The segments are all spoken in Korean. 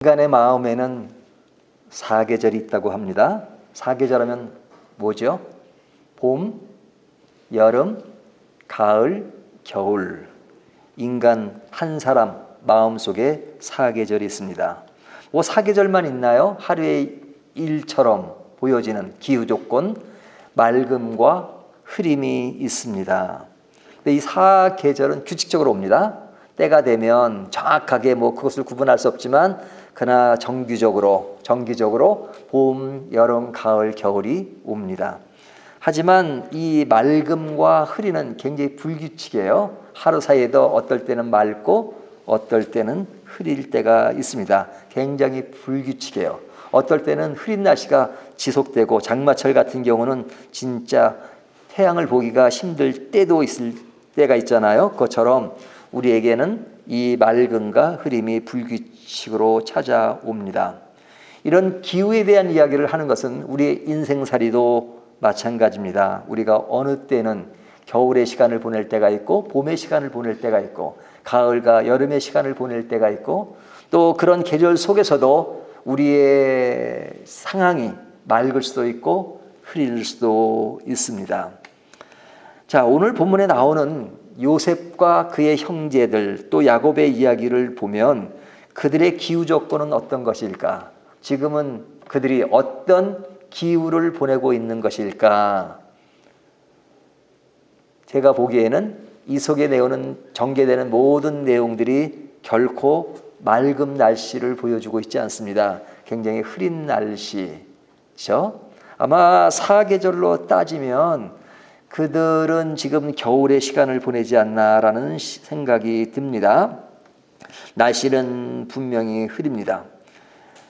인간의 마음에는 사계절이 있다고 합니다. 사계절하면 뭐죠? 봄, 여름, 가을, 겨울. 인간 한 사람 마음속에 사계절이 있습니다. 뭐 사계절만 있나요? 하루의 일처럼 보여지는 기후조건, 맑음과 흐림이 있습니다. 근데 이 사계절은 규칙적으로 옵니다. 때가 되면 정확하게 그것을 구분할 수 없지만 그러나 정기적으로 봄, 여름, 가을, 겨울이 옵니다. 하지만 이 맑음과 흐리는 굉장히 불규칙해요. 하루 사이에도 어떨 때는 맑고 어떨 때는 흐릴 때가 있습니다. 굉장히 불규칙해요. 어떨 때는 흐린 날씨가 지속되고 장마철 같은 경우는 진짜 태양을 보기가 힘들 때도 있을 때가 있잖아요. 그것처럼 우리에게는 이 맑음과 흐림이 불규칙으로 찾아옵니다. 이런 기후에 대한 이야기를 하는 것은 우리의 인생살이도 마찬가지입니다. 우리가 어느 때는 겨울의 시간을 보낼 때가 있고 봄의 시간을 보낼 때가 있고 가을과 여름의 시간을 보낼 때가 있고 또 그런 계절 속에서도 우리의 상황이 맑을 수도 있고 흐릴 수도 있습니다. 자, 오늘 본문에 나오는 요셉과 그의 형제들 또 야곱의 이야기를 보면 그들의 기후 조건은 어떤 것일까? 지금은 그들이 어떤 기후를 보내고 있는 것일까? 제가 보기에는 이 속에 전개되는 모든 내용들이 결코 맑은 날씨를 보여주고 있지 않습니다. 굉장히 흐린 날씨죠. 아마 사계절로 따지면 그들은 지금 겨울의 시간을 보내지 않나라는 생각이 듭니다. 날씨는 분명히 흐립니다.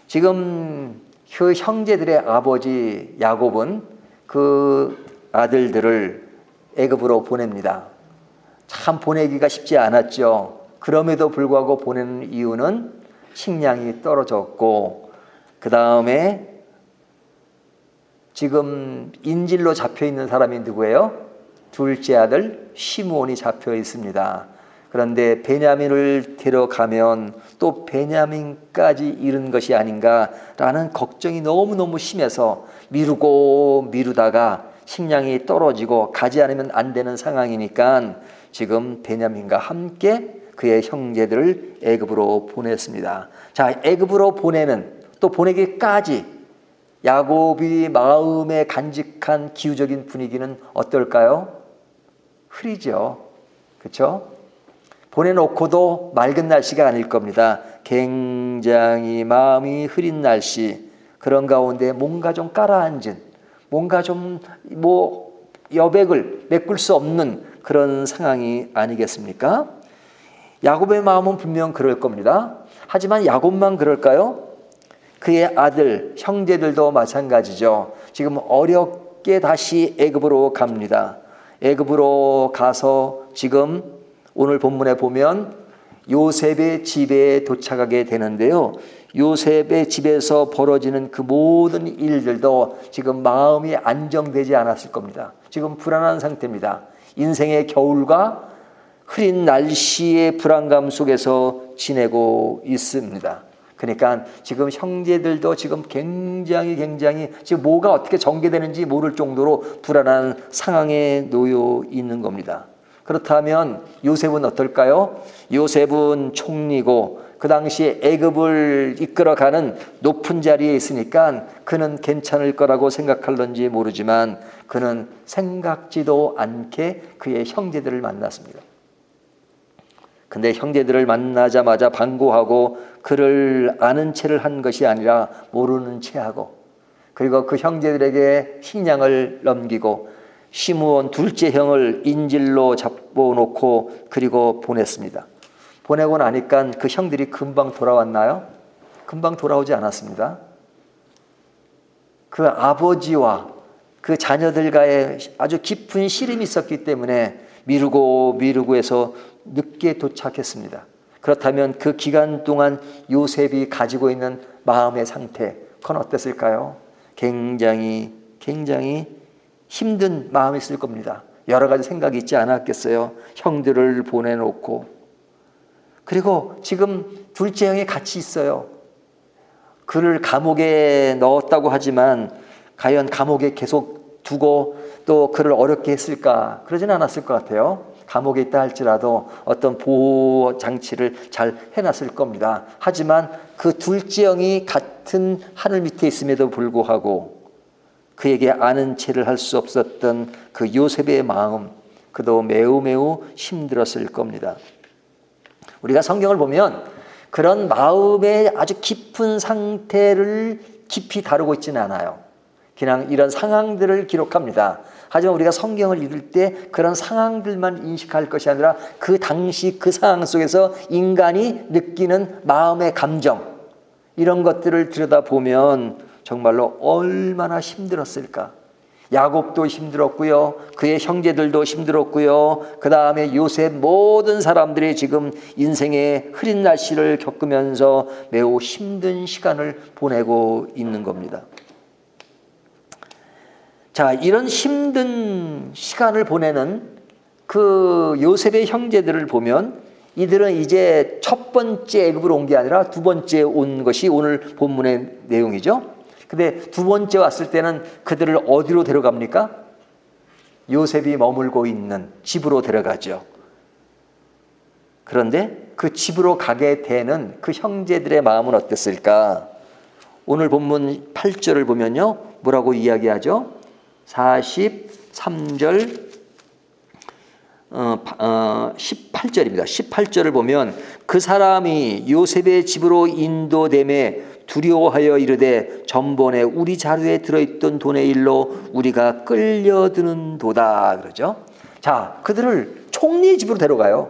지금 그 형제들의 아버지 야곱은 그 아들들을 애굽으로 보냅니다. 참 보내기가 쉽지 않았죠. 그럼에도 불구하고 보내는 이유는 식량이 떨어졌고 그 다음에 지금 인질로 잡혀 있는 사람이 누구예요? 둘째 아들 시므온이 잡혀 있습니다. 그런데 베냐민을 데려가면 또 베냐민까지 잃은 것이 아닌가라는 걱정이 너무너무 심해서 미루다가 식량이 떨어지고 가지 않으면 안 되는 상황이니까 지금 베냐민과 함께 그의 형제들을 애굽으로 보냈습니다. 자, 애굽으로 또 보내기까지 야곱이 마음에 간직한 기후적인 분위기는 어떨까요? 흐리죠. 그렇죠? 보내놓고도 맑은 날씨가 아닐 겁니다. 굉장히 마음이 흐린 날씨. 그런 가운데 뭔가 좀 깔아앉은, 뭔가 좀 여백을 메꿀 수 없는 그런 상황이 아니겠습니까? 야곱의 마음은 분명 그럴 겁니다. 하지만 야곱만 그럴까요? 그의 아들, 형제들도 마찬가지죠. 지금 어렵게 다시 애굽으로 갑니다. 애굽으로 가서 지금 오늘 본문에 보면 요셉의 집에 도착하게 되는데요. 요셉의 집에서 벌어지는 그 모든 일들도 지금 마음이 안정되지 않았을 겁니다. 지금 불안한 상태입니다. 인생의 겨울과 흐린 날씨의 불안감 속에서 지내고 있습니다. 그러니까 지금 형제들도 지금 굉장히 지금 뭐가 어떻게 전개되는지 모를 정도로 불안한 상황에 놓여 있는 겁니다. 그렇다면 요셉은 어떨까요? 요셉은 총리고 그 당시에 애굽을 이끌어가는 높은 자리에 있으니까 그는 괜찮을 거라고 생각할런지 모르지만 그는 생각지도 않게 그의 형제들을 만났습니다. 근데 형제들을 만나자마자 반고하고 그를 아는 채를 한 것이 아니라 모르는 채하고 그리고 그 형제들에게 식량을 넘기고 시므온 둘째 형을 인질로 잡아놓고 그리고 보냈습니다. 보내고 나니까 그 형들이 금방 돌아왔나요? 금방 돌아오지 않았습니다. 그 아버지와 그 자녀들과의 아주 깊은 씨름이 있었기 때문에 미루고 해서 늦게 도착했습니다. 그렇다면 그 기간 동안 요셉이 가지고 있는 마음의 상태, 그건 어땠을까요? 굉장히 힘든 마음이 있을 겁니다. 여러 가지 생각이 있지 않았겠어요? 형들을 보내놓고. 그리고 지금 둘째 형이 같이 있어요. 그를 감옥에 넣었다고 하지만 과연 감옥에 계속 두고 또 그를 어렵게 했을까? 그러진 않았을 것 같아요. 감옥에 있다 할지라도 어떤 보호 장치를 잘 해놨을 겁니다. 하지만 그 둘째 영이 같은 하늘 밑에 있음에도 불구하고 그에게 아는 체를 할 수 없었던 그 요셉의 마음, 그도 매우 매우 힘들었을 겁니다. 우리가 성경을 보면 그런 마음의 아주 깊은 상태를 깊이 다루고 있지는 않아요. 그냥 이런 상황들을 기록합니다. 하지만 우리가 성경을 읽을 때 그런 상황들만 인식할 것이 아니라 그 당시 그 상황 속에서 인간이 느끼는 마음의 감정, 이런 것들을 들여다보면 정말로 얼마나 힘들었을까. 야곱도 힘들었고요. 그의 형제들도 힘들었고요. 그 다음에 요셉, 모든 사람들이 지금 인생의 흐린 날씨를 겪으면서 매우 힘든 시간을 보내고 있는 겁니다. 자, 이런 힘든 시간을 보내는 그 요셉의 형제들을 보면 이들은 이제 첫 번째 애굽으로 온 게 아니라 두 번째 온 것이 오늘 본문의 내용이죠. 근데 두 번째 왔을 때는 그들을 어디로 데려갑니까? 요셉이 머물고 있는 집으로 데려가죠. 그런데 그 집으로 가게 되는 그 형제들의 마음은 어땠을까? 오늘 본문 8절을 보면요, 뭐라고 이야기하죠? 43절 18절입니다. 18절을 보면 그 사람이 요셉의 집으로 인도됨에 두려워하여 이르되 전번에 우리 자루에 들어있던 돈의 일로 우리가 끌려드는도다 그러죠. 자, 그들을 총리의 집으로 데려가요.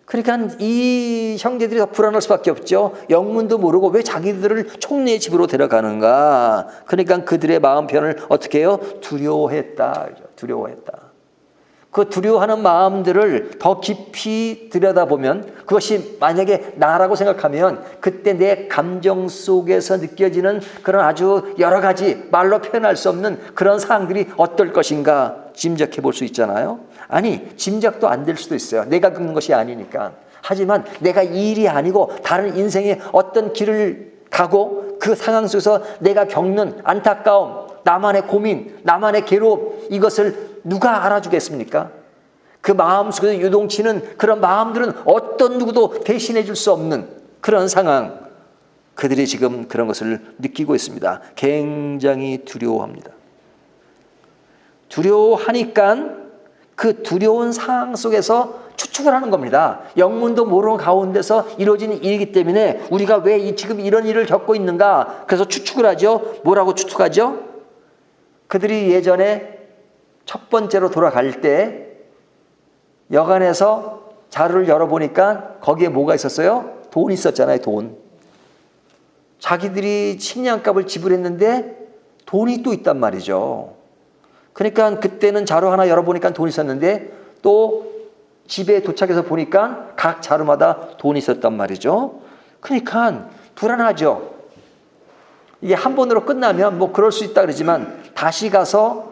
그러니까 이 형제들이 더 불안할 수밖에 없죠. 영문도 모르고 왜 자기들을 총리의 집으로 데려가는가. 그러니까 그들의 마음 편을 어떻게 해요? 두려워했다. 두려워했다. 그 두려워하는 마음들을 더 깊이 들여다보면 그것이 만약에 나라고 생각하면 그때 내 감정 속에서 느껴지는 그런 아주 여러 가지 말로 표현할 수 없는 그런 상황들이 어떨 것인가 짐작해 볼 수 있잖아요. 아니, 짐작도 안 될 수도 있어요. 내가 겪는 것이 아니니까. 하지만 내가 이 일이 아니고 다른 인생의 어떤 길을 가고 그 상황 속에서 내가 겪는 안타까움, 나만의 고민, 나만의 괴로움, 이것을 누가 알아주겠습니까? 그 마음속에서 유동치는 그런 마음들은 어떤 누구도 대신해 줄 수 없는 그런 상황, 그들이 지금 그런 것을 느끼고 있습니다. 굉장히 두려워합니다. 두려워하니까 그 두려운 상황 속에서 추측을 하는 겁니다. 영문도 모르는 가운데서 이루어지는 일이기 때문에 우리가 왜 지금 이런 일을 겪고 있는가, 그래서 추측을 하죠. 뭐라고 추측하죠? 그들이 예전에 첫 번째로 돌아갈 때 여관에서 자루를 열어보니까 거기에 뭐가 있었어요? 돈 있었잖아요. 돈. 자기들이 식량값을 지불했는데 돈이 또 있단 말이죠. 그러니까 그때는 자루 하나 열어보니까 돈이 있었는데 또 집에 도착해서 보니까 각 자루마다 돈이 있었단 말이죠. 그러니까 불안하죠. 이게 한 번으로 끝나면 뭐 그럴 수 있다 그러지만 다시 가서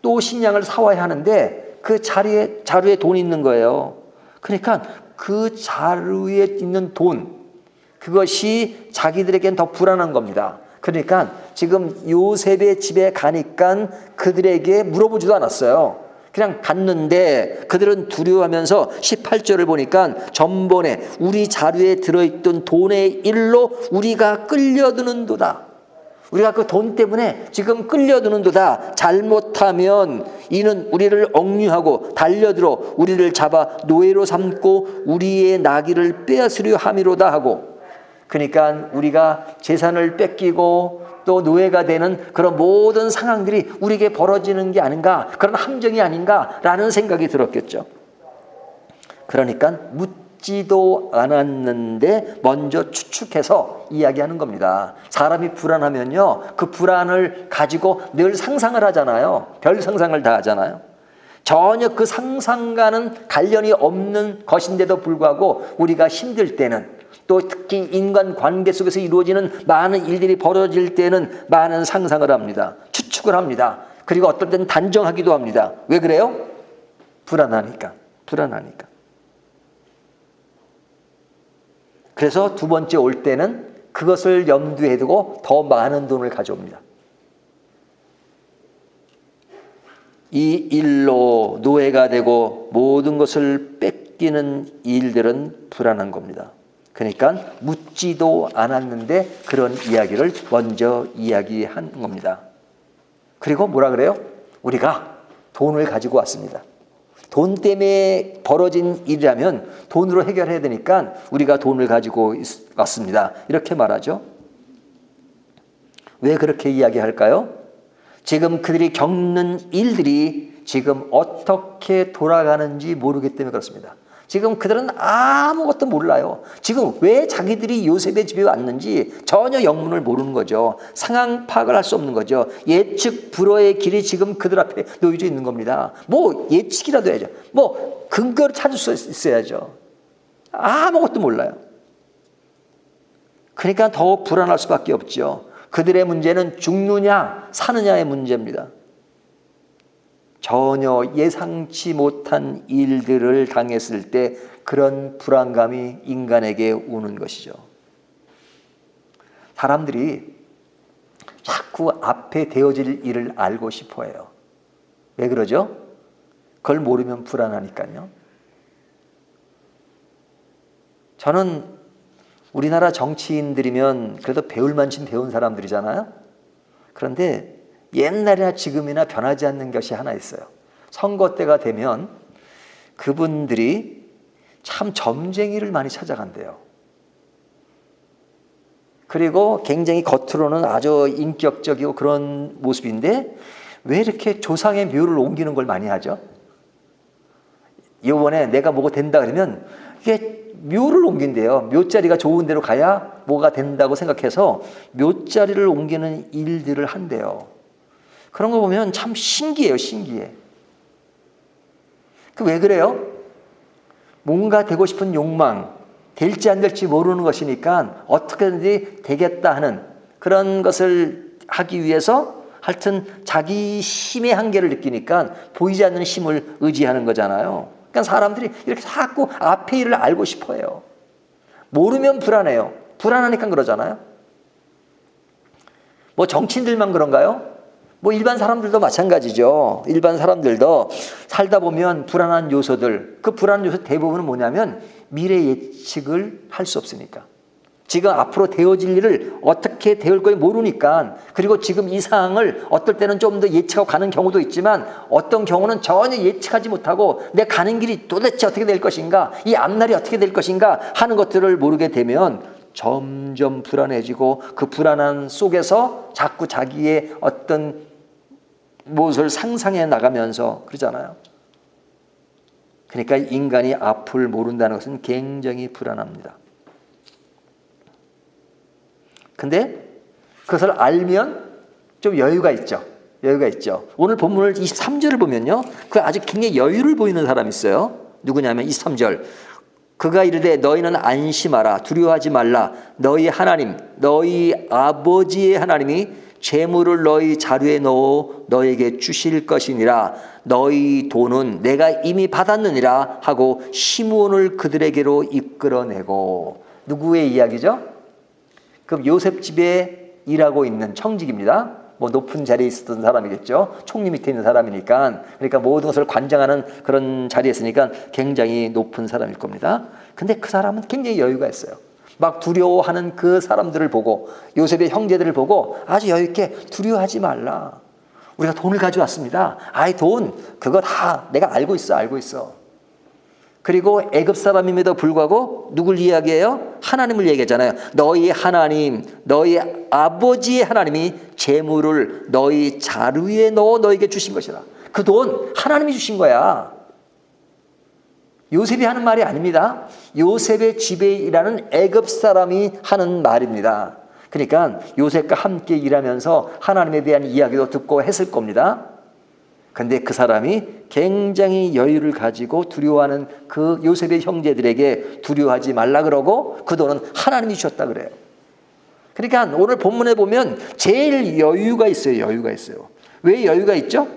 또 식량을 사와야 하는데 그 자루에 돈이 있는 거예요. 그러니까 그 자루에 있는 돈, 그것이 자기들에겐 더 불안한 겁니다. 그러니까 지금 요셉의 집에 가니까 그들에게 물어보지도 않았어요. 그냥 갔는데 그들은 두려워하면서 18절을 보니까 전번에 우리 자루에 들어있던 돈의 일로 우리가 끌려드는도다. 우리가 그 돈 때문에 지금 끌려드는도다. 잘못하면 이는 우리를 억류하고 달려들어 우리를 잡아 노예로 삼고 우리의 나귀를 빼앗으려 함이로다 하고, 그러니까 우리가 재산을 뺏기고 또 노예가 되는 그런 모든 상황들이 우리에게 벌어지는 게 아닌가, 그런 함정이 아닌가라는 생각이 들었겠죠. 그러니까 묻지도 않았는데 먼저 추측해서 이야기하는 겁니다. 사람이 불안하면요, 그 불안을 가지고 늘 상상을 하잖아요. 별 상상을 다 하잖아요. 전혀 그 상상과는 관련이 없는 것인데도 불구하고 우리가 힘들 때는, 또 특히 인간관계 속에서 이루어지는 많은 일들이 벌어질 때는 많은 상상을 합니다. 추측을 합니다. 그리고 어떨 때는 단정하기도 합니다. 왜 그래요? 불안하니까. 그래서 두 번째 올 때는 그것을 염두에 두고 더 많은 돈을 가져옵니다. 이 일로 노예가 되고 모든 것을 뺏기는 일들은 불안한 겁니다. 그러니까 묻지도 않았는데 그런 이야기를 먼저 이야기한 겁니다. 그리고 뭐라 그래요? 우리가 돈을 가지고 왔습니다. 돈 때문에 벌어진 일이라면 돈으로 해결해야 되니까 우리가 돈을 가지고 왔습니다. 이렇게 말하죠. 왜 그렇게 이야기할까요? 지금 그들이 겪는 일들이 지금 어떻게 돌아가는지 모르기 때문에 그렇습니다. 지금 그들은 아무것도 몰라요. 지금 왜 자기들이 요셉의 집에 왔는지 전혀 영문을 모르는 거죠. 상황 파악을 할 수 없는 거죠. 예측 불허의 길이 지금 그들 앞에 놓여져 있는 겁니다. 뭐 예측이라도 해야죠. 뭐 근거를 찾을 수 있어야죠. 아무것도 몰라요. 그러니까 더 불안할 수밖에 없죠. 그들의 문제는 죽느냐 사느냐의 문제입니다. 전혀 예상치 못한 일들을 당했을 때 그런 불안감이 인간에게 오는 것이죠. 사람들이 자꾸 앞에 되어질 일을 알고 싶어 해요. 왜 그러죠? 그걸 모르면 불안하니까요. 저는 우리나라 정치인들이면 그래도 배울 만큼 배운 사람들이잖아요. 그런데 옛날이나 지금이나 변하지 않는 것이 하나 있어요. 선거 때가 되면 그분들이 참 점쟁이를 많이 찾아간대요. 그리고 굉장히 겉으로는 아주 인격적이고 그런 모습인데 왜 이렇게 조상의 묘를 옮기는 걸 많이 하죠? 이번에 내가 뭐가 된다 그러면 이게 묘를 옮긴대요. 묘자리가 좋은 데로 가야 뭐가 된다고 생각해서 묘자리를 옮기는 일들을 한대요. 그런 거 보면 참 신기해요. 신기해. 그 왜 그래요? 뭔가 되고 싶은 욕망, 될지 안 될지 모르는 것이니까 어떻게든지 되겠다 하는 그런 것을 하기 위해서 하여튼 자기 힘의 한계를 느끼니까 보이지 않는 힘을 의지하는 거잖아요. 그러니까 사람들이 이렇게 자꾸 앞의 일을 알고 싶어 해요. 모르면 불안해요. 불안하니까 그러잖아요. 뭐 정치인들만 그런가요? 뭐 일반 사람들도 마찬가지죠. 일반 사람들도 살다 보면 불안한 요소들, 그 불안한 요소 대부분은 뭐냐면 미래 예측을 할 수 없으니까. 지금 앞으로 되어질 일을 어떻게 되올 거에 모르니까, 그리고 지금 이 상황을 어떨 때는 좀 더 예측하고 가는 경우도 있지만 어떤 경우는 전혀 예측하지 못하고 내 가는 길이 도대체 어떻게 될 것인가, 이 앞날이 어떻게 될 것인가 하는 것들을 모르게 되면 점점 불안해지고 그 불안한 속에서 자꾸 자기의 어떤 무엇을 상상해 나가면서 그러잖아요. 그러니까 인간이 앞을 모른다는 것은 굉장히 불안합니다. 근데 그것을 알면 좀 여유가 있죠. 여유가 있죠. 오늘 본문을 23절을 보면요, 그 아주 굉장히 여유를 보이는 사람이 있어요. 누구냐면 23절. 그가 이르되 너희는 안심하라, 두려워하지 말라. 너희 하나님, 너희 아버지의 하나님이 재물을 너희 자루에 넣어 너에게 주실 것이니라. 너희 돈은 내가 이미 받았느니라 하고 시므온을 그들에게로 이끌어내고. 누구의 이야기죠? 그 요셉 집에 일하고 있는 청직입니다. 뭐 높은 자리에 있었던 사람이겠죠. 총리 밑에 있는 사람이니까. 그러니까 모든 것을 관장하는 그런 자리에 있으니까 굉장히 높은 사람일 겁니다. 근데 그 사람은 굉장히 여유가 있어요. 막 두려워하는 그 사람들을 보고, 요셉의 형제들을 보고 아주 여유 있게 두려워하지 말라. 우리가 돈을 가져왔습니다. 아이 돈 그거 다 내가 알고 있어. 그리고 애굽 사람임에도 불구하고 누굴 이야기해요? 하나님을 얘기하잖아요. 너희 하나님, 너희 아버지의 하나님이 재물을 너희 자루에 넣어 너에게 주신 것이라. 그 돈 하나님이 주신 거야. 요셉이 하는 말이 아닙니다. 요셉의 집에 일하는 애굽 사람이 하는 말입니다. 그러니까 요셉과 함께 일하면서 하나님에 대한 이야기도 듣고 했을 겁니다. 근데 그 사람이 굉장히 여유를 가지고 두려워하는 그 요셉의 형제들에게 두려워하지 말라 그러고 그 돈은 하나님이 주셨다 그래요. 그러니까 오늘 본문에 보면 제일 여유가 있어요. 여유가 있어요. 왜 여유가 있죠?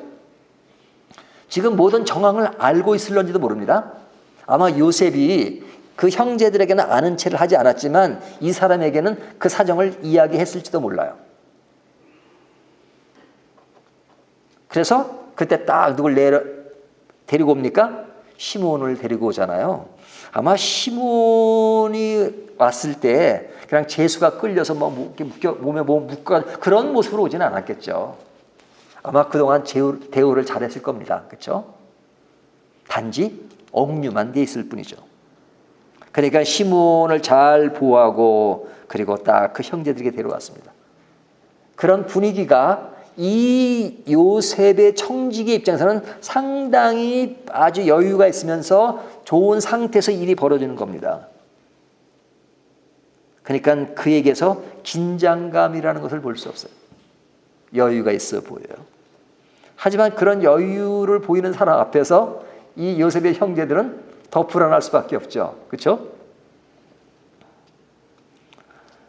지금 모든 정황을 알고 있을런지도 모릅니다. 아마 요셉이 그 형제들에게는 아는 체를 하지 않았지만 이 사람에게는 그 사정을 이야기했을지도 몰라요. 그래서 그때 딱 누굴 데리고 옵니까? 시몬을 데리고 오잖아요. 아마 시몬이 왔을 때 그냥 재수가 끌려서 몸에 묶어 그런 모습으로 오지는 않았겠죠. 아마 그동안 대우를 잘했을 겁니다. 그렇죠? 단지 억류만 돼 있을 뿐이죠. 그러니까 시몬을 잘 보호하고 그리고 딱 그 형제들에게 데려왔습니다. 그런 분위기가 이 요셉의 청지기 입장에서는 상당히 아주 여유가 있으면서 좋은 상태에서 일이 벌어지는 겁니다. 그러니까 그에게서 긴장감이라는 것을 볼 수 없어요. 여유가 있어 보여요. 하지만 그런 여유를 보이는 사람 앞에서 이 요셉의 형제들은 더 불안할 수밖에 없죠. 그렇죠?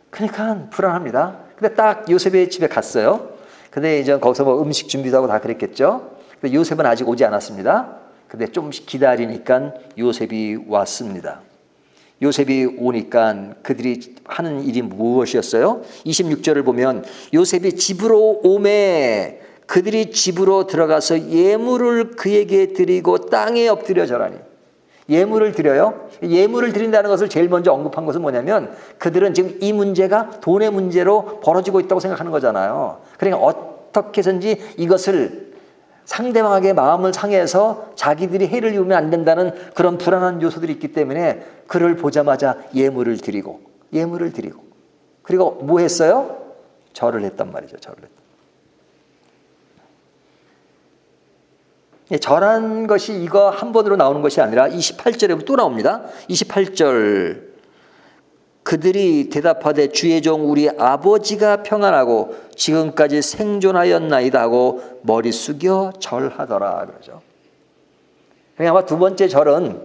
그러니까 불안합니다. 근데 딱 요셉의 집에 갔어요. 근데 이제 거기서 뭐 음식 준비도 하고 다 그랬겠죠. 근데 요셉은 아직 오지 않았습니다. 근데 좀 기다리니까 요셉이 왔습니다. 요셉이 오니까 그들이 하는 일이 무엇이었어요? 26절을 보면 요셉이 집으로 오매 그들이 집으로 들어가서 예물을 그에게 드리고 땅에 엎드려 절하니. 예물을 드려요. 예물을 드린다는 것을 제일 먼저 언급한 것은 뭐냐면 그들은 지금 이 문제가 돈의 문제로 벌어지고 있다고 생각하는 거잖아요. 그러니까 어떻게 해서든지 이것을 상대방에게 마음을 상해서 자기들이 해를 입으면 안 된다는 그런 불안한 요소들이 있기 때문에 그를 보자마자 예물을 드리고 그리고 뭐 했어요? 절을 했단 말이죠. 절을 했다. 절한 것이 이거 한 번으로 나오는 것이 아니라 28절에 또 나옵니다. 28절 그들이 대답하되 주의 종 우리 아버지가 평안하고 지금까지 생존하였나이다 하고 머리 숙여 절하더라 그러죠. 아마 두 번째 절은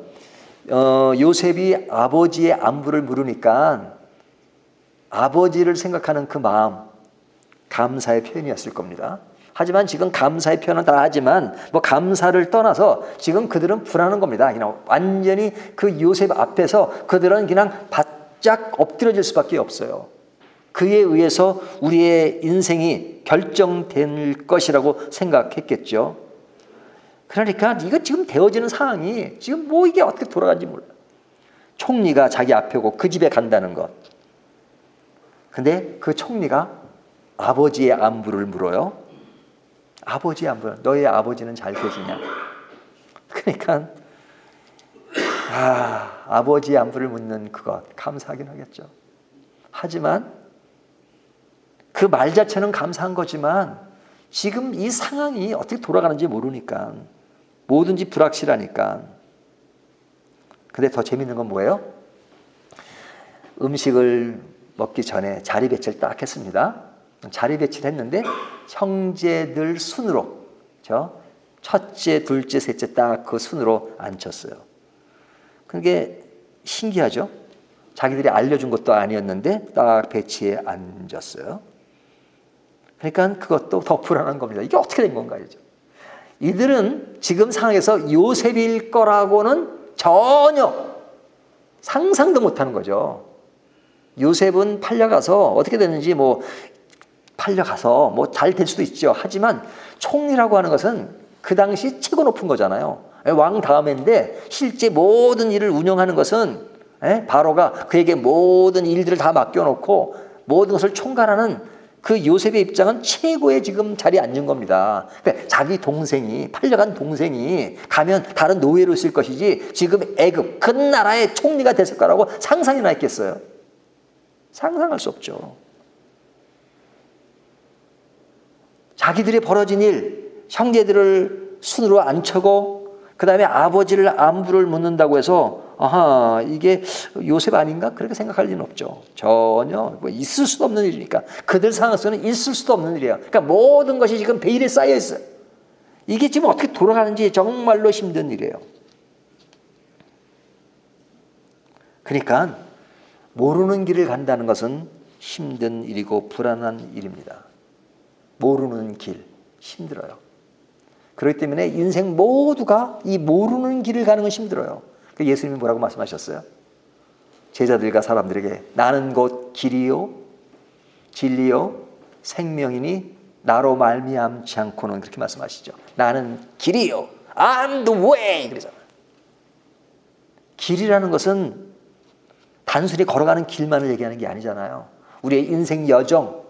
요셉이 아버지의 안부를 물으니까 아버지를 생각하는 그 마음 감사의 표현이었을 겁니다. 하지만 지금 감사의 표현은 다 하지만 뭐 감사를 떠나서 지금 그들은 불안한 겁니다. 그냥 완전히 그 요셉 앞에서 그들은 그냥 바짝 엎드려질 수밖에 없어요. 그에 의해서 우리의 인생이 결정될 것이라고 생각했겠죠. 그러니까 이거 지금 되어지는 상황이 지금 뭐 이게 어떻게 돌아가는지 몰라요. 총리가 자기 앞에 오고 그 집에 간다는 것. 근데 그 총리가 아버지의 안부를 물어요. 아버지의 안부, 너의 아버지는 잘 계시냐? 그러니까 아버지의 안부를 묻는 그것 감사하긴 하겠죠. 하지만 그 말 자체는 감사한 거지만 지금 이 상황이 어떻게 돌아가는지 모르니까 뭐든지 불확실하니까. 근데 더 재밌는 건 뭐예요? 음식을 먹기 전에 자리 배치를 딱 했습니다. 자리 배치를 했는데 형제들 순으로 첫째, 둘째, 셋째 딱 그 순으로 앉혔어요. 그게 신기하죠? 자기들이 알려준 것도 아니었는데 딱 배치에 앉았어요. 그러니까 그것도 더 불안한 겁니다. 이게 어떻게 된 건가 이죠? 이들은 지금 상황에서 요셉일 거라고는 전혀 상상도 못하는 거죠. 요셉은 팔려가서 어떻게 됐는지 팔려가서 잘 될 수도 있죠. 하지만 총리라고 하는 것은 그 당시 최고 높은 거잖아요. 왕 다음인데 실제 모든 일을 운영하는 것은 바로가 그에게 모든 일들을 다 맡겨놓고 모든 것을 총괄하는 그 요셉의 입장은 최고의 지금 자리에 앉은 겁니다. 그러니까 자기 동생이 팔려간 동생이 가면 다른 노예로 있을 것이지 지금 애굽 그 나라의 총리가 됐을 거라고 상상이나 했겠어요. 상상할 수 없죠. 자기들이 벌어진 일, 형제들을 순으로 앉혀고 그 다음에 아버지를 안부를 묻는다고 해서 이게 요셉 아닌가? 그렇게 생각할 리는 없죠. 전혀 있을 수도 없는 일이니까. 그들 상황에서는 있을 수도 없는 일이에요. 그러니까 모든 것이 지금 베일에 쌓여 있어요. 이게 지금 어떻게 돌아가는지 정말로 힘든 일이에요. 그러니까 모르는 길을 간다는 것은 힘든 일이고 불안한 일입니다. 모르는 길, 힘들어요. 그렇기 때문에 인생 모두가 이 모르는 길을 가는 건 힘들어요. 예수님이 뭐라고 말씀하셨어요? 제자들과 사람들에게 나는 곧 길이요 진리요 생명이니 나로 말미암지 않고는, 그렇게 말씀하시죠. 나는 길이요, I'm the way. 그러잖아요. 길이라는 것은 단순히 걸어가는 길만을 얘기하는 게 아니잖아요. 우리의 인생 여정,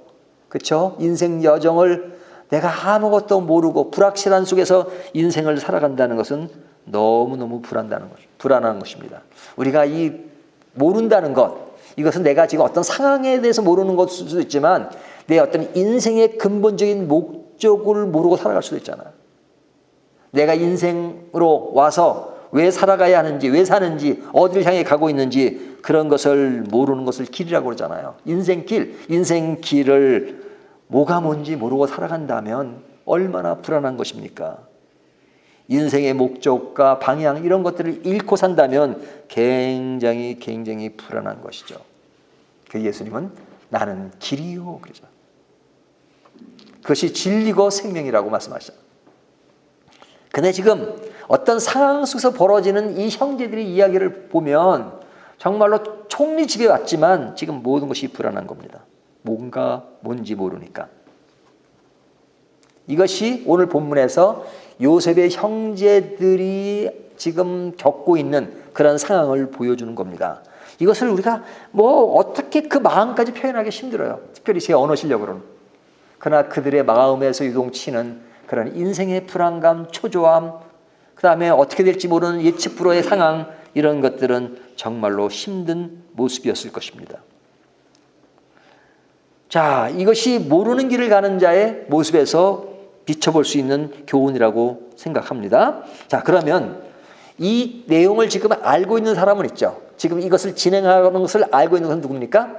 그렇죠? 인생 여정을 내가 아무것도 모르고 불확실한 속에서 인생을 살아간다는 것은 너무너무 불안한 것입니다. 우리가 이 모른다는 것, 이것은 내가 지금 어떤 상황에 대해서 모르는 것일 수도 있지만 내 어떤 인생의 근본적인 목적을 모르고 살아갈 수도 있잖아요. 내가 인생으로 와서 왜 살아가야 하는지, 왜 사는지, 어디를 향해 가고 있는지 그런 것을 모르는 것을 길이라고 그러잖아요. 인생길을 뭐가 뭔지 모르고 살아간다면 얼마나 불안한 것입니까? 인생의 목적과 방향 이런 것들을 잃고 산다면 굉장히 불안한 것이죠. 그 예수님은 나는 길이요 그러죠. 그것이 진리고 생명이라고 말씀하시죠. 근데 지금 어떤 상황 속에서 벌어지는 이 형제들의 이야기를 보면 정말로 총리 집에 왔지만 지금 모든 것이 불안한 겁니다. 뭔지 모르니까. 이것이 오늘 본문에서 요셉의 형제들이 지금 겪고 있는 그런 상황을 보여주는 겁니다. 이것을 우리가 어떻게 그 마음까지 표현하기 힘들어요. 특별히 제 언어 실력으로는. 그러나 그들의 마음에서 유동치는 그런 인생의 불안감, 초조함, 그 다음에 어떻게 될지 모르는 예측 불허의 상황, 이런 것들은 정말로 힘든 모습이었을 것입니다. 자, 이것이 모르는 길을 가는 자의 모습에서 비춰볼 수 있는 교훈이라고 생각합니다. 자, 그러면 이 내용을 지금 알고 있는 사람은 있죠. 지금 이것을 진행하는 것을 알고 있는 것은 누굽니까?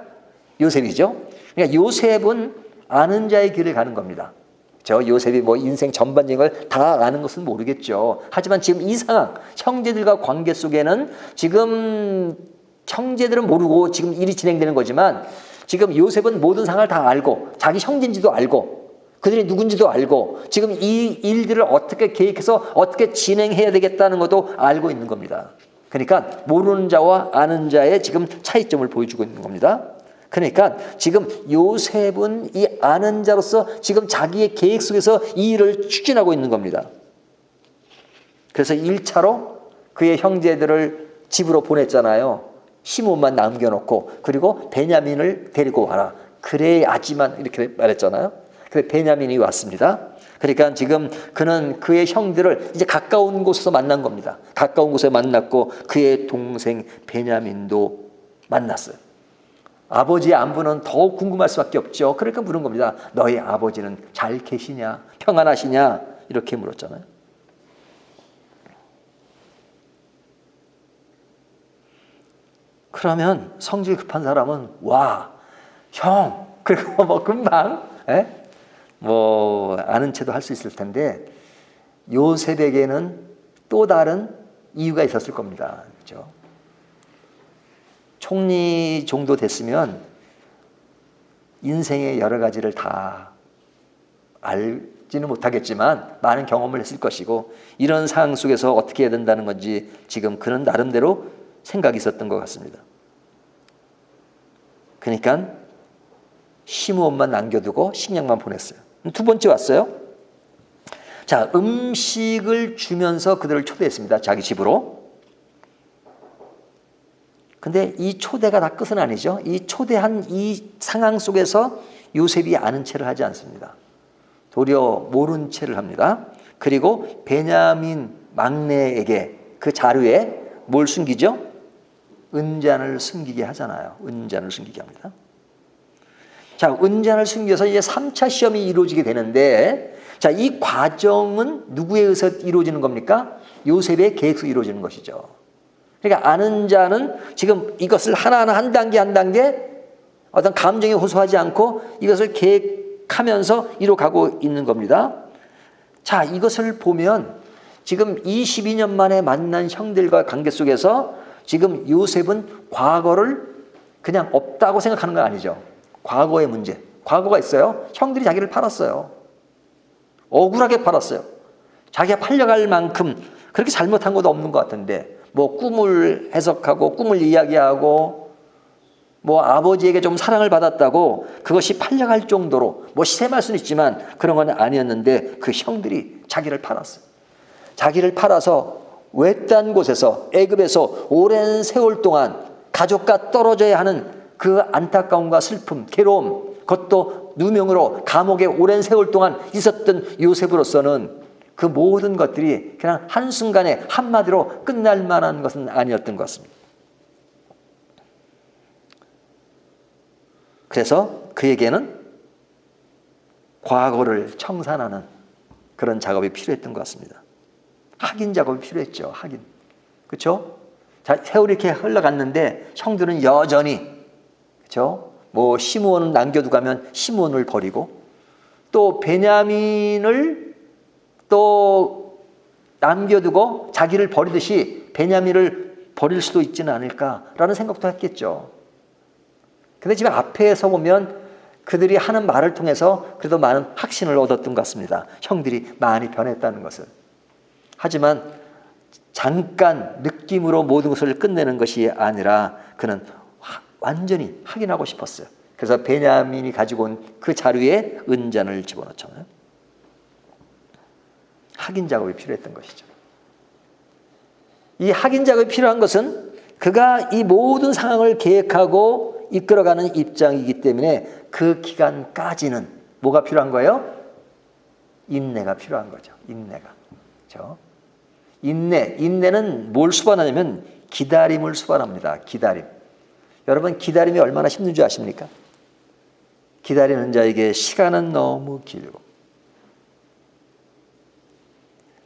요셉이죠. 그러니까 요셉은 아는 자의 길을 가는 겁니다. 요셉이 인생 전반적인 걸 다 아는 것은 모르겠죠. 하지만 지금 이 상황, 형제들과 관계 속에는 지금 형제들은 모르고 지금 일이 진행되는 거지만 지금 요셉은 모든 상황을 다 알고 자기 형제인지도 알고 그들이 누군지도 알고 지금 이 일들을 어떻게 계획해서 어떻게 진행해야 되겠다는 것도 알고 있는 겁니다. 그러니까 모르는 자와 아는 자의 지금 차이점을 보여주고 있는 겁니다. 그러니까 지금 요셉은 이 아는 자로서 지금 자기의 계획 속에서 이 일을 추진하고 있는 겁니다. 그래서 1차로 그의 형제들을 집으로 보냈잖아요. 시몬만 남겨놓고 그리고 베냐민을 데리고 와라. 그래야지만 이렇게 말했잖아요. 그래서 베냐민이 왔습니다. 그러니까 지금 그는 그의 형들을 이제 가까운 곳에서 만난 겁니다. 가까운 곳에 만났고 그의 동생 베냐민도 만났어요. 아버지의 안부는 더욱 궁금할 수밖에 없죠. 그러니까 물은 겁니다. 너희 아버지는 잘 계시냐? 평안하시냐? 이렇게 물었잖아요. 그러면 성질 급한 사람은 형 그리고 금방 아는 체도 할 수 있을 텐데 요셉에게는 또 다른 이유가 있었을 겁니다. 그렇죠? 총리 정도 됐으면 인생의 여러 가지를 다 알지는 못하겠지만 많은 경험을 했을 것이고 이런 상황 속에서 어떻게 해야 된다는 건지 지금 그는 나름대로 생각이 있었던 것 같습니다. 그러니까 시므온만 남겨두고 식량만 보냈어요. 두 번째 왔어요. 자, 음식을 주면서 그들을 초대했습니다. 자기 집으로. 근데 이 초대가 다 끝은 아니죠. 이 초대한 이 상황 속에서 요셉이 아는 체를 하지 않습니다. 도리어 모른 체를 합니다. 그리고 베냐민 막내에게 그 자루에 뭘 숨기죠? 은잔을 숨기게 하잖아요. 은잔을 숨기게 합니다. 자, 은잔을 숨겨서 이제 3차 시험이 이루어지게 되는데 자, 이 과정은 누구에 의해서 이루어지는 겁니까? 요셉의 계획으로 이루어지는 것이죠. 그러니까 아는 자는 지금 이것을 하나하나 한 단계 한 단계 어떤 감정에 호소하지 않고 이것을 계획하면서 이뤄가고 있는 겁니다. 자, 이것을 보면 지금 22년 만에 만난 형들과 관계 속에서 지금 요셉은 과거를 그냥 없다고 생각하는 건 아니죠. 과거의 문제. 과거가 있어요. 형들이 자기를 팔았어요. 억울하게 팔았어요. 자기가 팔려갈 만큼 그렇게 잘못한 것도 없는 것 같은데 꿈을 해석하고 꿈을 이야기하고 뭐 아버지에게 좀 사랑을 받았다고 그것이 팔려갈 정도로 뭐 시샘할 수는 있지만 그런 건 아니었는데 그 형들이 자기를 팔았어요. 자기를 팔아서 외딴 곳에서 애굽에서 오랜 세월 동안 가족과 떨어져야 하는 그 안타까움과 슬픔, 괴로움, 그것도 누명으로 감옥에 오랜 세월 동안 있었던 요셉으로서는 그 모든 것들이 그냥 한순간에 한마디로 끝날 만한 것은 아니었던 것 같습니다. 그래서 그에게는 과거를 청산하는 그런 작업이 필요했던 것 같습니다. 확인 작업이 필요했죠. 확인. 그렇죠? 자, 세월이 이렇게 흘러갔는데 형들은 여전히 그렇죠? 뭐 시므온은 남겨두고 가면 시므온을 버리고 또 베냐민을 또 남겨두고 자기를 버리듯이 베냐민을 버릴 수도 있지는 않을까라는 생각도 했겠죠. 근데 지금 앞에서 보면 그들이 하는 말을 통해서 그래도 많은 확신을 얻었던 것 같습니다. 형들이 많이 변했다는 것을. 하지만 잠깐 느낌으로 모든 것을 끝내는 것이 아니라 그는 완전히 확인하고 싶었어요. 그래서 베냐민이 가지고 온 그 자루에 은잔을 집어넣잖아요. 확인 작업이 필요했던 것이죠. 이 확인 작업이 필요한 것은 그가 이 모든 상황을 계획하고 이끌어가는 입장이기 때문에 그 기간까지는 뭐가 필요한 거예요? 인내가 필요한 거죠. 인내가. 그렇죠? 인내는 뭘 수반하냐면 기다림을 수반합니다. 기다림. 여러분 기다림이 얼마나 힘든 줄 아십니까? 기다리는 자에게 시간은 너무 길고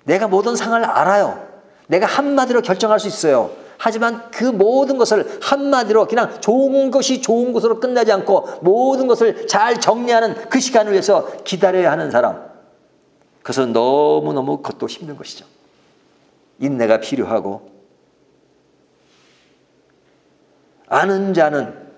내가 모든 상황을 알아요. 내가 한마디로 결정할 수 있어요. 하지만 그 모든 것을 한마디로 그냥 좋은 것이 좋은 것으로 끝나지 않고 모든 것을 잘 정리하는 그 시간을 위해서 기다려야 하는 사람. 그래서 너무너무 그것도 힘든 것이죠. 인내가 필요하고 아는 자는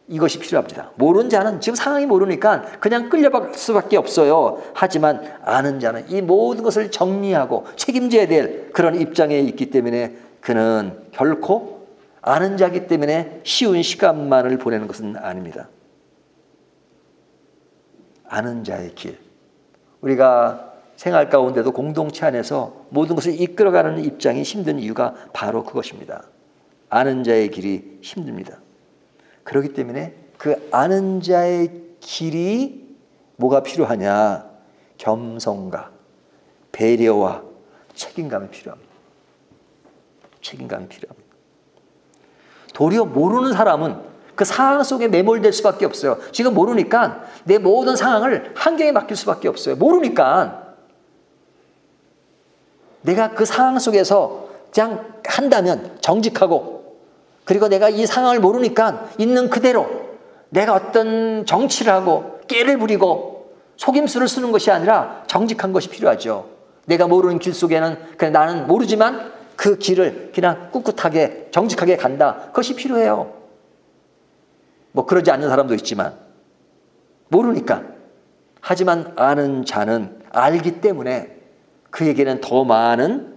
이것이 필요합니다. 모르는 자는 지금 상황이 모르니까 그냥 끌려갈 수밖에 없어요. 하지만 아는 자는 이 모든 것을 정리하고 책임져야 될 그런 입장에 있기 때문에 그는 결코 아는 자이기 때문에 쉬운 시간만을 보내는 것은 아닙니다. 아는 자의 길. 우리가 생활 가운데도 공동체 안에서 모든 것을 이끌어가는 입장이 힘든 이유가 바로 그것입니다. 아는 자의 길이 힘듭니다. 그렇기 때문에 그 아는 자의 길이 뭐가 필요하냐? 겸손과 배려와 책임감이 필요합니다. 책임감이 필요합니다. 도리어 모르는 사람은 그 상황 속에 매몰될 수밖에 없어요. 지금 모르니까 내 모든 상황을 환경에 맡길 수밖에 없어요. 모르니까 내가 그 상황 속에서 그냥 한다면 정직하고 그리고 내가 이 상황을 모르니까 있는 그대로 내가 어떤 정치를 하고 깨를 부리고 속임수를 쓰는 것이 아니라 정직한 것이 필요하죠. 내가 모르는 길 속에는 그냥 나는 모르지만 그 길을 그냥 꿋꿋하게 정직하게 간다. 그것이 필요해요. 뭐 그러지 않는 사람도 있지만 모르니까. 하지만 아는 자는 알기 때문에 그에게는 더 많은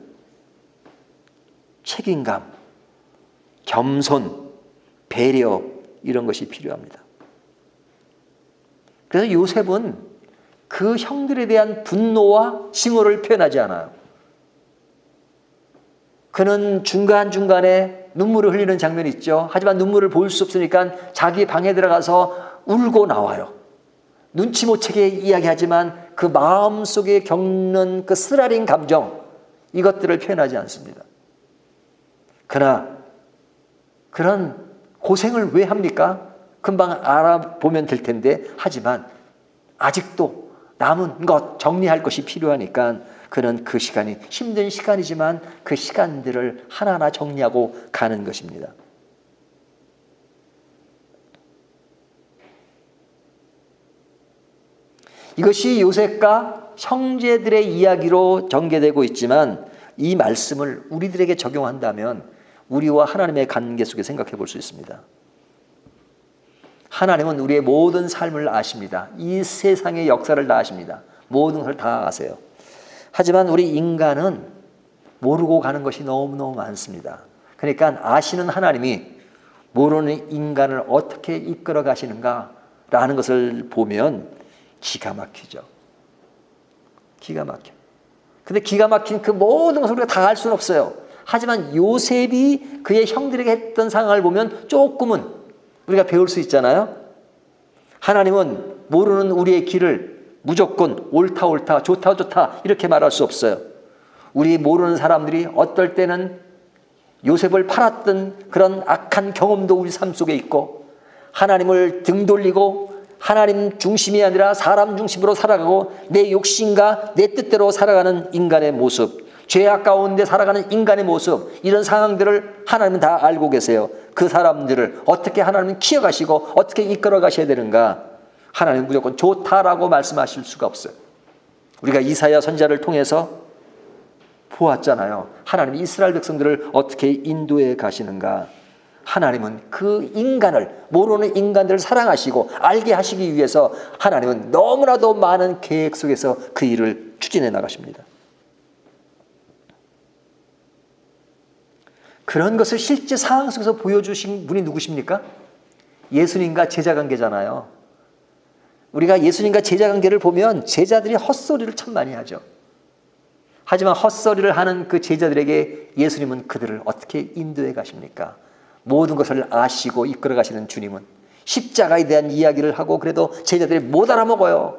책임감, 겸손, 배려 이런 것이 필요합니다. 그래서 요셉은 그 형들에 대한 분노와 징후를 표현하지 않아요. 그는 중간중간에 눈물을 흘리는 장면이 있죠. 하지만 눈물을 보일 수 없으니까 자기 방에 들어가서 울고 나와요. 눈치 못 채게 이야기하지만 그 마음속에 겪는 그 쓰라린 감정 이것들을 표현하지 않습니다. 그러나 그런 고생을 왜 합니까? 금방 알아보면 될 텐데 하지만 아직도 남은 것 정리할 것이 필요하니까 그는 그 시간이 힘든 시간이지만 그 시간들을 하나하나 정리하고 가는 것입니다. 이것이 요셉과 형제들의 이야기로 전개되고 있지만 이 말씀을 우리들에게 적용한다면 우리와 하나님의 관계 속에 생각해 볼 수 있습니다. 하나님은 우리의 모든 삶을 아십니다. 이 세상의 역사를 다 아십니다. 모든 것을 다 아세요. 하지만 우리 인간은 모르고 가는 것이 너무너무 많습니다. 그러니까 아시는 하나님이 모르는 인간을 어떻게 이끌어 가시는가라는 것을 보면 기가 막히죠. 기가 막혀. 근데 기가 막힌 그 모든 것을 우리가 다 알 수는 없어요. 하지만 요셉이 그의 형들에게 했던 상황을 보면 조금은 우리가 배울 수 있잖아요. 하나님은 모르는 우리의 길을 무조건 옳다 옳다 좋다 좋다 이렇게 말할 수 없어요. 우리 모르는 사람들이 어떨 때는 요셉을 팔았던 그런 악한 경험도 우리 삶 속에 있고, 하나님을 등 돌리고 하나님 중심이 아니라 사람 중심으로 살아가고 내 욕심과 내 뜻대로 살아가는 인간의 모습, 죄악 가운데 살아가는 인간의 모습, 이런 상황들을 하나님은 다 알고 계세요. 그 사람들을 어떻게 하나님은 키워가시고 어떻게 이끌어 가셔야 되는가, 하나님은 무조건 좋다라고 말씀하실 수가 없어요. 우리가 이사야 선지자를 통해서 보았잖아요. 하나님이 이스라엘 백성들을 어떻게 인도해 가시는가. 하나님은 그 인간을, 모르는 인간들을 사랑하시고 알게 하시기 위해서 하나님은 너무나도 많은 계획 속에서 그 일을 추진해 나가십니다. 그런 것을 실제 상황 속에서 보여주신 분이 누구십니까? 예수님과 제자 관계잖아요. 우리가 예수님과 제자 관계를 보면 제자들이 헛소리를 참 많이 하죠. 하지만 헛소리를 하는 그 제자들에게 예수님은 그들을 어떻게 인도해 가십니까? 모든 것을 아시고 이끌어 가시는 주님은 십자가에 대한 이야기를 하고 그래도 제자들이 못 알아먹어요.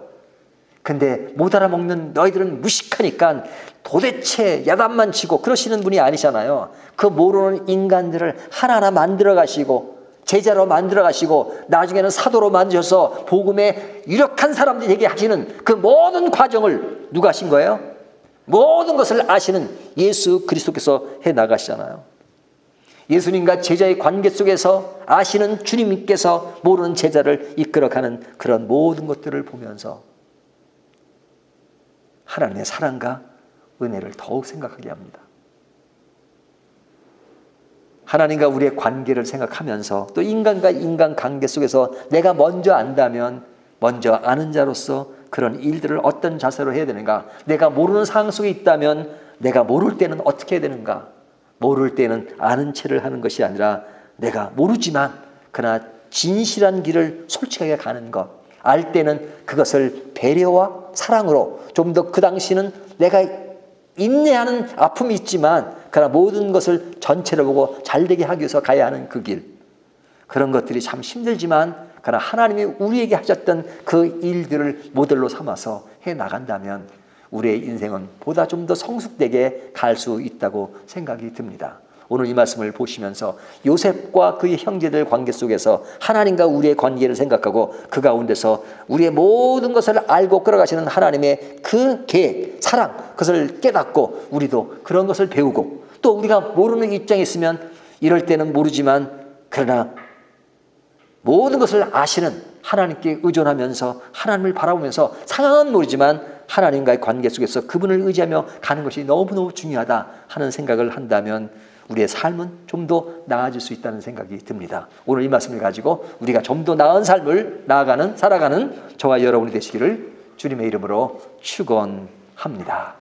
근데 못 알아먹는 너희들은 무식하니까 도대체 야단만 치고 그러시는 분이 아니잖아요. 그 모르는 인간들을 하나하나 만들어 가시고 제자로 만들어 가시고 나중에는 사도로 만드셔서 복음에 유력한 사람들이 되게 하시는 그 모든 과정을 누가 하신 거예요? 모든 것을 아시는 예수 그리스도께서 해 나가시잖아요. 예수님과 제자의 관계 속에서 아시는 주님께서 모르는 제자를 이끌어가는 그런 모든 것들을 보면서 하나님의 사랑과 은혜를 더욱 생각하게 합니다. 하나님과 우리의 관계를 생각하면서 또 인간과 인간 관계 속에서 내가 먼저 안다면 먼저 아는 자로서 그런 일들을 어떤 자세로 해야 되는가, 내가 모르는 상황 속에 있다면 내가 모를 때는 어떻게 해야 되는가, 모를 때는 아는 체를 하는 것이 아니라 내가 모르지만 그러나 진실한 길을 솔직하게 가는 것, 알 때는 그것을 배려와 사랑으로 좀 더, 그 당시는 내가 인내하는 아픔이 있지만 그러나 모든 것을 전체를 보고 잘되게 하기 위해서 가야 하는 그 길, 그런 것들이 참 힘들지만 그러나 하나님이 우리에게 하셨던 그 일들을 모델로 삼아서 해 나간다면 우리의 인생은 보다 좀 더 성숙되게 갈 수 있다고 생각이 듭니다. 오늘 이 말씀을 보시면서 요셉과 그의 형제들 관계 속에서 하나님과 우리의 관계를 생각하고 그 가운데서 우리의 모든 것을 알고 끌어가시는 하나님의 그 계획, 사랑, 그것을 깨닫고 우리도 그런 것을 배우고, 또 우리가 모르는 입장에 있으면 이럴 때는 모르지만 그러나 모든 것을 아시는 하나님께 의존하면서 하나님을 바라보면서 상황은 모르지만 하나님과의 관계 속에서 그분을 의지하며 가는 것이 너무너무 중요하다 하는 생각을 한다면 우리의 삶은 좀 더 나아질 수 있다는 생각이 듭니다. 오늘 이 말씀을 가지고 우리가 좀 더 나은 삶을 살아가는 저와 여러분이 되시기를 주님의 이름으로 축원합니다.